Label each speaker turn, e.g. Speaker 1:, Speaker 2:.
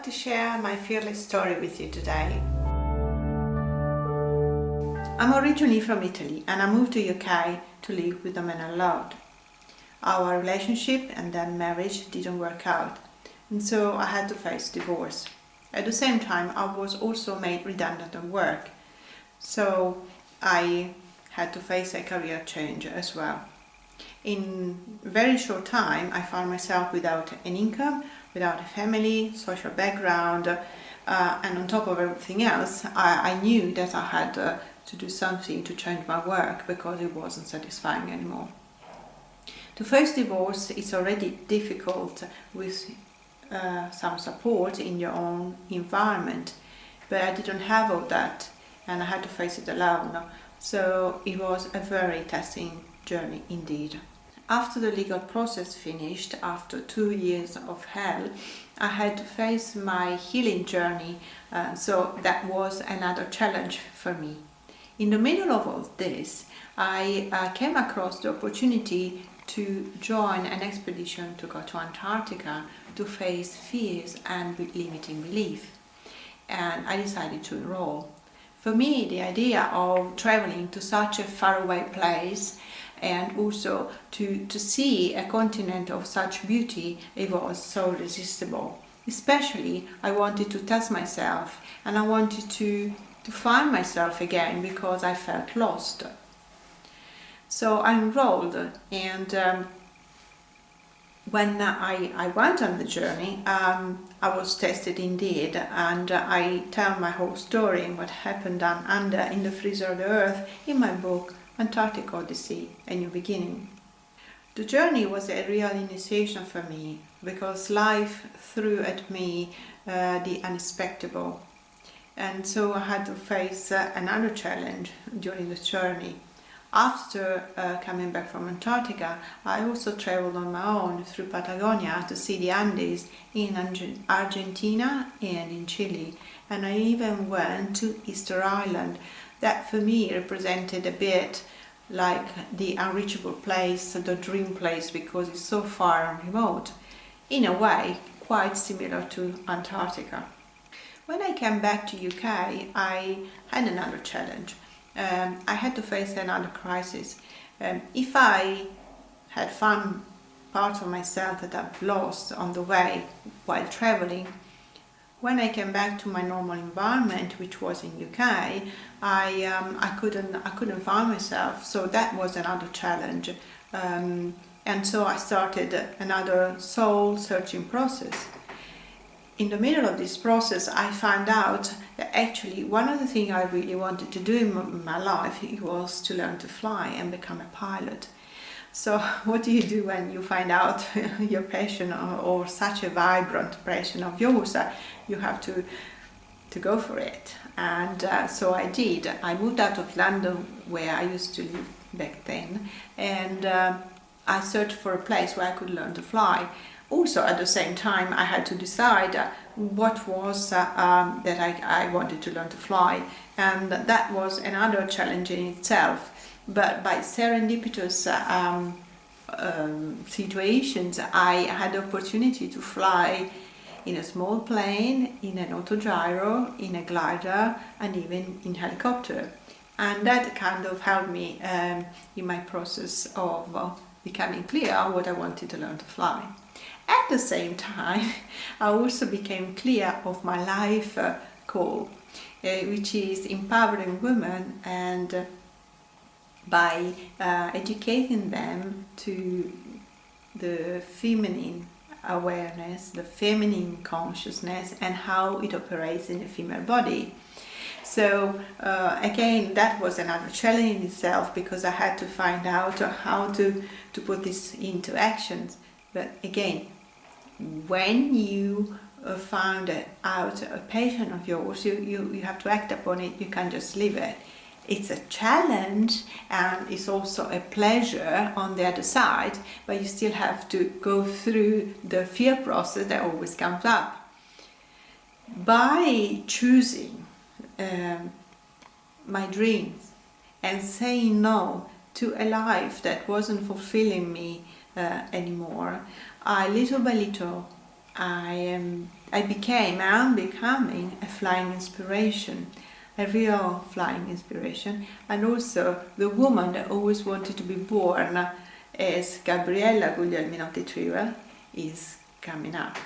Speaker 1: like to share my fearless story with you today. I'm originally from Italy and I moved to UK to live with the man I loved. Our relationship and then marriage didn't work out, and so I had to face divorce. At the same time, I was also made redundant at work, so I had to face a career change as well. In a very short time, I found myself without an income, without a family, social background, and on top of everything else, I knew that I had to do something to change my work because it wasn't satisfying anymore. To face divorce is already difficult with some support in your own environment, but I didn't have all that and I had to face it alone, so it was a very testing journey indeed. After the legal process finished, after 2 years of hell, I had to face my healing journey, so that was another challenge for me. In the middle of all this, I came across the opportunity to join an expedition to go to Antarctica to face fears and limiting belief, and I decided to enroll. For me, the idea of traveling to such a faraway place and also to see a continent of such beauty, it was so irresistible. Especially, I wanted to test myself and I wanted to find myself again because I felt lost. So I enrolled, and when I went on the journey, I was tested indeed, and I tell my whole story and what happened down under in the freezer of the earth in my book Antarctic Odyssey, A New Beginning. The journey was a real initiation for me because life threw at me the unexpected, and so I had to face another challenge during the journey. After coming back from Antarctica, I also traveled on my own through Patagonia to see the Andes in Argentina and in Chile, and I even went to Easter Island. That for me represented a bit like the unreachable place, the dream place, because it's so far and remote. In a way, quite similar to Antarctica. When I came back to UK, I had another challenge. I had to face another crisis. If I had found part of myself that I've lost on the way while traveling, when I came back to my normal environment, which was in UK, I couldn't find myself. So that was another challenge, and so I started another soul searching process. In the middle of this process, I found out that actually one of the things I really wanted to do in my life was to learn to fly and become a pilot. So what do you do when you find out your passion or such a vibrant passion of yours? You have to go for it. And so I did. I moved out of London, where I used to live back then, and I searched for a place where I could learn to fly. Also, at the same time, I had to decide what was that I wanted to learn to fly, and that was another challenge in itself. But by serendipitous situations, I had the opportunity to fly in a small plane, in an autogyro, in a glider, and even in helicopter. And that kind of helped me in my process of becoming clear on what I wanted to learn to fly. At the same time, I also became clear of my life call, which is empowering women and by educating them to the feminine awareness, the feminine consciousness, and how it operates in the female body. So again, that was another challenge in itself because I had to find out how to put this into actions. But again, when you found out a passion of yours, you have to act upon it. You can't just leave it. It's a challenge and it's also a pleasure on the other side, but you still have to go through the fear process that always comes up. By choosing my dreams and saying no to a life that wasn't fulfilling me anymore, little by little I I am becoming a flying inspiration, a real flying inspiration, and also the woman that always wanted to be born as Gabriella Guglielminotti Trivel is coming up.